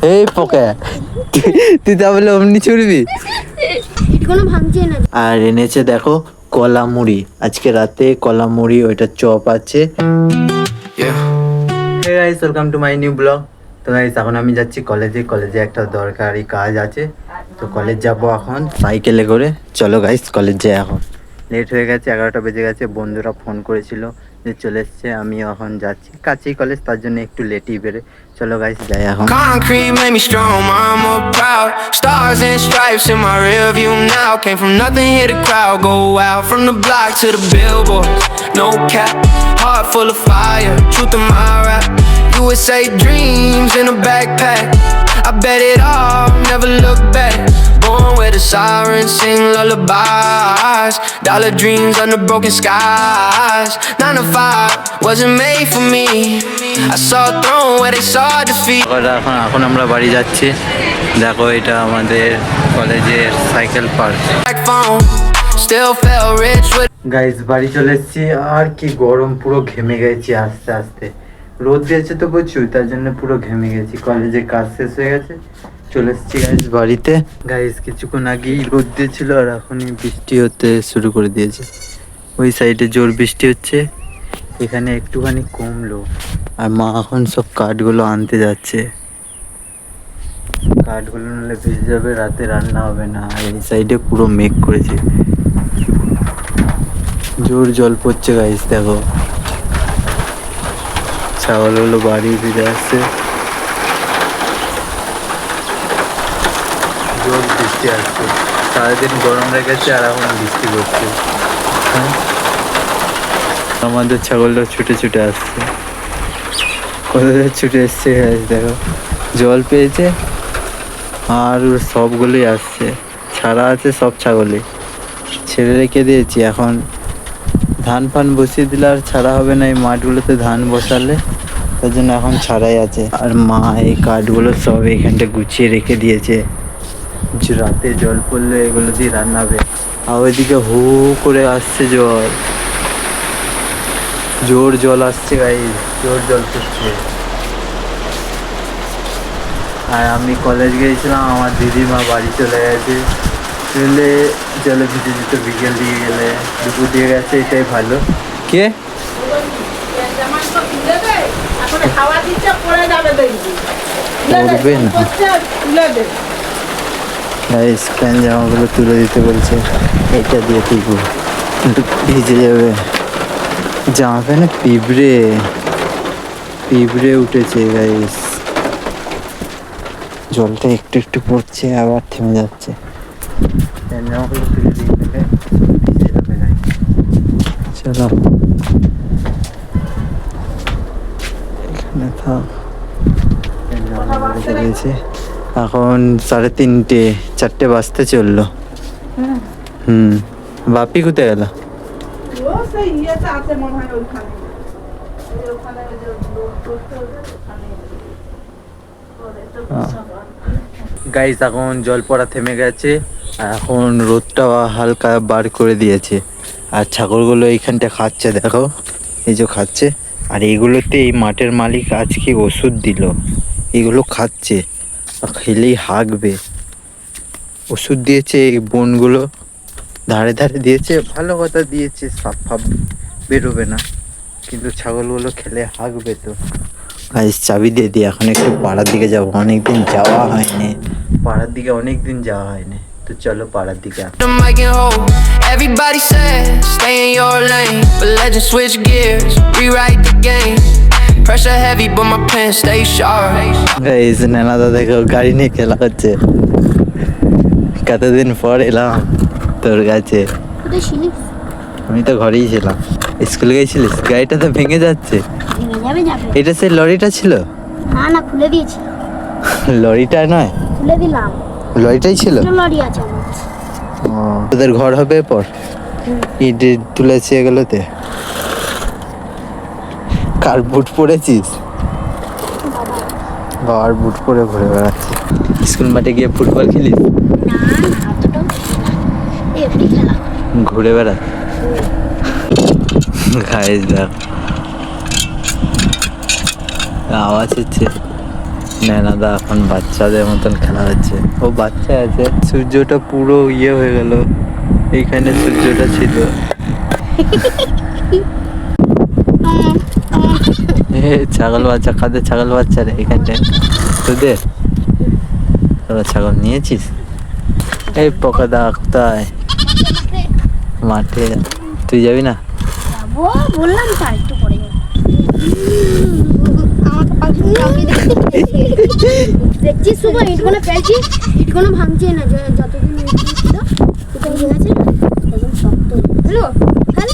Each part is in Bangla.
এই পোকা, তুই তাহলে অমনি ছুড়বি। আর এনেছে দেখো কলা মুড়ি, আজকে রাতে কলা মুড়ি, ওইটা চপ আছে। Hey guys, welcome to my new blog. তো গাইস এখন আমি যাচ্ছি কলেজে একটা দরকারি কাজ আছে, তো কলেজ যাব এখন সাইকেলে করে। চলো গাইস কলেজ যাই, এখন লেট হয়ে গেছে, 11টা বেজে গেছে। বন্ধুরা ফোন করেছিল যে চলে এসছে, আমি এখন যাচ্ছি, কাছেই কলেজ, তার জন্য একটু লেটই বেরে। চলো গাইস যাই এখন। Concrete made me strong, mama proud. Stars and stripes in my rear view now. Came from nothing, hit a crowd. Go out from the block to the billboards. No cap, heart full of fire. Truth in my rap. USA dreams in a backpack. I bet it all, never look back. Born where the sirens sing lullabies. Dollar dreams under broken skies. 9 to 5 wasn't made for me. I saw a throne where they saw defeat. এখন আমরা বাড়ি যাচ্ছি। দেখো এটা আমাদের কলেজের cycle park. Still felt rich with guys বাড়ি চলে এসেছি, আর কি গরম, পুরো ঘেমে গেছি আস্তে আস্তে। রোদ দিয়েছে তো প্রচুর, তার জন্য পুরো ঘেমে গেছি। কলেজে কাজ শেষ হয়ে গেছে, চলে এসেছি গাইস বাড়িতে। গাইস কিছুক্ষণ আগেই রোদ দিয়েছিল, আর এখনই বৃষ্টি হতে শুরু করে দিয়েছে। ওই সাইডে জোর বৃষ্টি হচ্ছে, এখানে একটুখানি কমলো। আর মা এখন সব কাঠগুলো আনতে যাচ্ছে, কাঠগুলো নাহলে ভিজে যাবে, রাতে রান্না হবে না। আর এই সাইডে পুরো মেঘ করেছে, জোর জল পড়ছে গাইস। দেখো ছাগলগুলো বাড়ি ফিরে আসছে, জোর বৃষ্টি আসছে। সারাদিন গরম রেখেছে, আর এখন বৃষ্টি পড়ছে। হ্যাঁ, আমাদের ছাগলটা ছুটে ছুটে আসছে, কোথায় ছুটে এসছে গাইস। দেখো জল পেয়েছে, আর সবগুলোই আসছে, ছাড়া আছে সব ছাগলই, ছেড়ে রেখে দিয়েছি। এখন ধান ফান বসিয়ে দিলে আর ছাড়া হবে না, এই মাঠগুলোতে ধান বসালে, তার জন্য এখন ছাড়াই আছে। আর মা এই কাঠগুলো সব এখানটা গুছিয়ে রেখে দিয়েছে, যে রাতে জল পড়লে এগুলো দিয়ে রান্না হবে। আর ওইদিকে হু করে আসছে জল, জোর জল আসছে গাইস, জোর জল পড়ছে। আর আমি কলেজ গিয়েছিলাম, আমার দিদিমা বাড়ি চলে গেছে। চলে জলে ভিজে যেত, বিকেল দিয়ে গেলে, দুপুর দিয়ে গেছে, এটাই ভালো। কে করবে না, প্যান্ট জামাগুলো তুলে দিতে বলছে, এটা দিয়ে ঠিক ভিজে যাবে। জামা প্যান্টে পিঁপড়ে উঠেছে গাইস। জলটা একটু একটু পড়ছে, আবার থেমে যাচ্ছে। প্যান্ট জামাগুলো তুলে দিয়ে দিলে ভিজে যাবে গাইস। চলো এখানে থাক, প্যান্ট জামাগুলো রেখে দিয়েছে। এখন 3:30, 4টে বাজতে চললো। বাপি কোথায় গেল? গাইস এখন জল পড়া থেমে গেছে, এখন রোদটা হালকা বার করে দিয়েছে। আর ছাগলগুলো এইখানটা খাচ্ছে, দেখো এই যে খাচ্ছে। আর এইগুলোতে এই মাঠের মালিক আজকে ওষুধ দিল, এগুলো খাচ্ছে, খেলেই হাঁকবে। ওষুধ দিয়েছে, এই বনগুলো ধারে ধারে দিয়েছে, ভালো কথা দিয়েছে, সাপ ফাপ বেরোবে না, কিন্তু ছাগলগুলো খেলে হাঁকবে তো। গাইস চাবি দিয়ে দিই, এখন একটু পাড়ার দিকে যাবো, অনেকদিন যাওয়া হয়নি পাড়ার দিকে, তো চলো পাড়ার দিকে। the mic and hold. Everybody says stay in your lane, but legends switch gears, rewrite the game. Pressure heavy, but my pen stay sharp. Guys নানা দাদাকে গাড়ি নিয়ে খেলা হচ্ছে, কতদিন পর এলাম তোর কাছে। আমি তো ঘরেই ছিলাম, স্কুলে গেছিলিস? গাড়িটা তো ভেঙে যাচ্ছে। এটা সেই লরিটা ছিল? না খুলে দিয়েছি। লরিটা নয়, খুলে দিলাম, লরিটাই ছিল। লরি আছে তোদের ঘর হবে পর, ইট তুলেছি এগুলোতে। কার বুট পরেছিস? বাবার বুট পরে ঘুরে বেড়াচ্ছি। স্কুল মাঠে গিয়ে ফুটবল খেলিস? ঘুরে বেড়া গাইস, দেখ আওয়াজ হচ্ছে, নেনাদা এখন বাচ্চাদের মতন খেলা হচ্ছে, ও বাচ্চা আছে। সূর্যটা পুরো ইয়ে হয়ে গেল, এইখানে সূর্যটা ছিল। ছাগল বাচ্চা কাদের ছাগল বাচ্চা রে এখানটায় তোদের? তোরা ছাগল নিয়েছিস? এই পোকাদা কোথায়? মাঠে। তুই যাবি না? যাবো বললাম তো, একটু পরে যাবো। দেখছিস শুভ ইটগুলো ফেলছি, ইটগুলো ভাঙছে না, যতদিন ছিল ওটা হয়ে গেছে একদম শক্ত। হ্যালো হ্যাঁ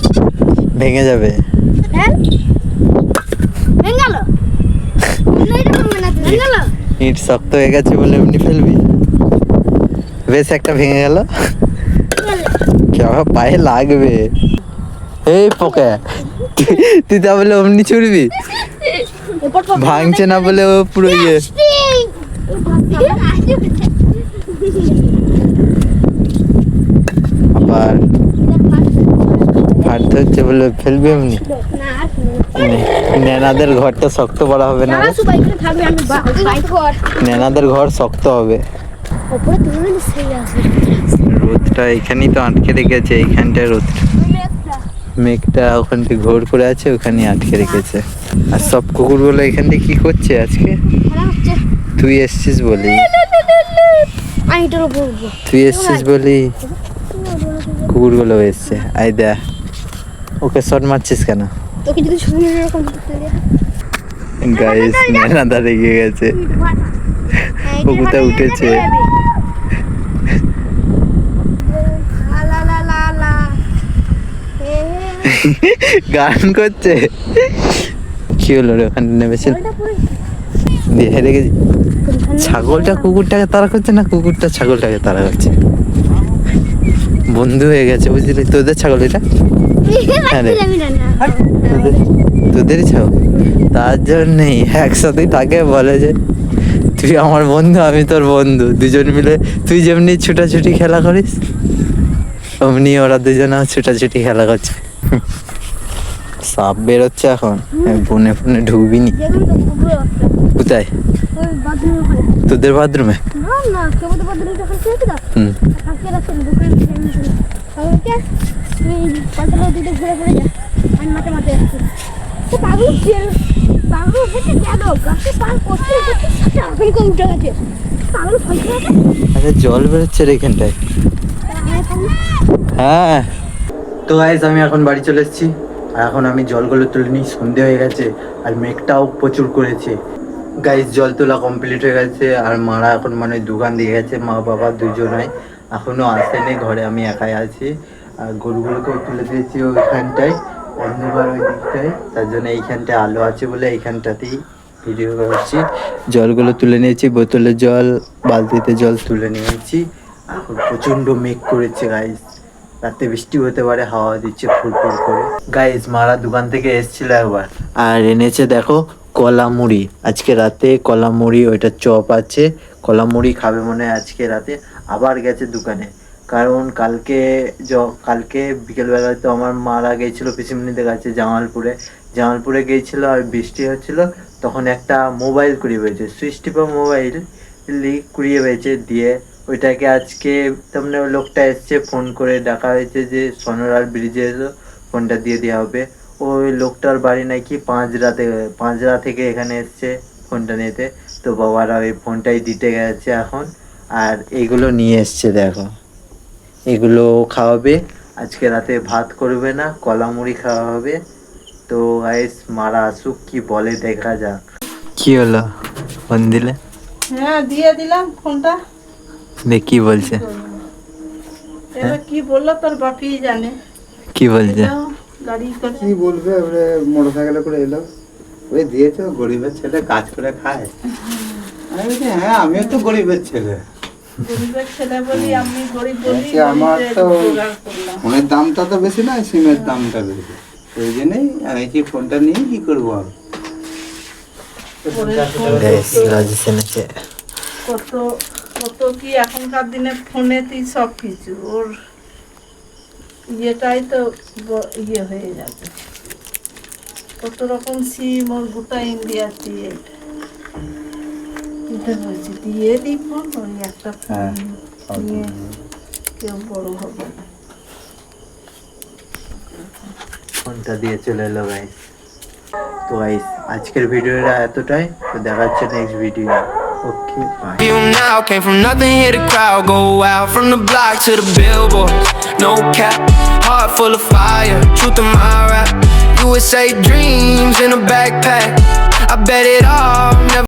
ভেঙে যাবে। হ্যাঁ ভেঙে গেল, এটা ভাঙবে না, ভেঙে গেল। ইট শক্ত হয়ে গেছে বলে এমনি ফেলবি? বেশ একটা ভেঙে গেল, কেমন পায়ে লাগবে। এই পোকা, তুই তা বলে অমনি ছুড়বি? ভাঙছে না বলে ও পুরো ইয়ে। আবার ফাটতে হচ্ছে বলে ফেলবি এমনি? নেনাদের ঘরটা শক্ত করা হবে না রে? নেনাদের ঘর শক্ত হবে। রোদটা এখানেই তো আটকে রেখেছে, এইখানটায় রোদটা, মেঘটা ওখানটা ঘোর করে আছে, ওখানে আটকে রেখেছে। আর সব কুকুরগুলো এখানটা কি করছে আজকে? তুই এসছিস বলি, তুই এসছিস বলি কুকুরগুলো এসছে। আই দেখ, ওকে শট মারছিস কেন? গাইস নেনাদা রেগে গেছে, ও কোথায় উঠেছে। গান করছে। কি হলো রে, ওখানে নেমেছিল দিয়ে হেরে গেছি। ছাগলটা কুকুরটাকে তাড়া করছে না, কুকুরটা ছাগলটাকে তাড়া করছে, বন্ধু হয়ে গেছে বুঝলি। তোদের ছাগল এটা? হ্যাঁ রে, তোদেরই ছাগল, তার জন্যই একসাথেই থাকে, বলে যে তুই আমার বন্ধু আমি তোর বন্ধু, দুজন মিলে তুই যেমনি ছুটাছুটি খেলা করিস অমনি ওরা দুজনেও ছুটাছুটি খেলা করছে। সাপ বেরোচ্ছে এখন, বনে ফোনে ঢুকবি নি? কোথায়? তোদের বাথরুমে? আচ্ছা জল বেরোচ্ছে রে এখানটায়। হ্যাঁ তো গাইস আমি এখন বাড়ি চলে এসেছি, আর এখন আমি জলগুলো তুলে নিই, সন্ধে হয়ে গেছে আর মেঘটাও প্রচুর করেছে। গাইস জল তোলা কমপ্লিট হয়ে গেছে, আর মারা এখন মানে দোকান দিয়ে গেছে, মা বাবা দুজনাই এখনো আসেনি, ঘরে আমি একাই আছি। আর গরুগুলোকেও তুলে দিয়েছি ওইখানটায়, অন্ধকার ওই দিকটায়, তার জন্য এইখানটায় আলো আছে বলে এইখানটাতেই ভিডিও করছি। জলগুলো তুলে নিয়েছি, বোতলের জল বালতিতে জল তুলে নিয়েছি। এখন প্রচণ্ড মেঘ করেছে গাইস, রাতে বৃষ্টি হতে পারে, হাওয়া দিচ্ছে ফুরফুর করে। গাইস মারা দোকান থেকে এসেছিল একবার, আর এনেছে দেখো কলা মুড়ি। আজকে রাতে কলা মুড়ি, ওইটা চপ আছে, কলা মুড়ি খাবে মনে হয় আজকে রাতে। আবার গেছে দোকানে, কারণ কালকে বিকেলবেলায় তো আমার মারা গিয়েছিল পিসিমনিদের কাছে জামালপুরে গিয়েছিল, আর বৃষ্টি হচ্ছিল, তখন একটা মোবাইল কুড়িয়ে পেয়েছে, সুইচ টিপা মোবাইল কুড়িয়ে পেয়েছে, দিয়ে ওইটাকে আজকে তেমনি লোকটা এসছে, ফোন করে ডাকা হয়েছে যে সোনারার ব্রিজে এসো, ফোনটা দিয়ে দেওয়া হবে। ওই লোকটার বাড়ি নাকি পাঁচরা থেকে এখানে এসছে ফোনটা নিতে, তো বাবারা ওই ফোনটাই দিতে গেছে এখন। আর এইগুলো নিয়ে এসছে দেখো, এগুলো খাওয়াবে আজকে রাতে, ভাত করবে না, কলা মুড়ি খাওয়া হবে। তো গাইস মারা আসুক, কি বলে দেখা যাক। কি হলো ফোন দিলে? হ্যাঁ দিয়ে দিলাম ফোনটা। দেখ কি বলছে, এবার কি বললো তোর বাপি জানে। কি বলছে? গাড়ি করে কি বলবে, মোটর সাইকেলে করে এলো, ওই দিয়েছো গরিবের ছেলে কাজ করে খায়। আমি বলছি হ্যাঁ আমিও তো গরিবের ছেলে, গরিবের ছেলে বলি আমি গরিব বলি, আমার তো জোগাড় করলাম। ফোনের দামটা তো বেশি না, সিমের দামটা বেশি, ওই জন্যই আমি কি ফোনটা নিয়ে কি করবো আর। কত কত কি এখনকার দিনে ফোনেতেই সব কিছু, ওর ইয়েটাই তো ইয়ে হয়ে যাবে, কত রকম সিম, ওর গোটা ইন্ডিয়া দিয়ে দিতে বলছি দিয়ে দিব ওই একটা হ্যাঁ নিয়ে কেউ বড় হবে না। ফোনটা দিয়ে চলে এলো গাইস। তো গাইস আজকের ভিডিওটা এতটাই, তো দেখা হচ্ছে next video. Okay bye. You now came from nothing, hit a crowd, go out from the block to the billboards. No cap, heart full of fire, truth in my rap. You would say dreams in a backpack. I bet it all. Never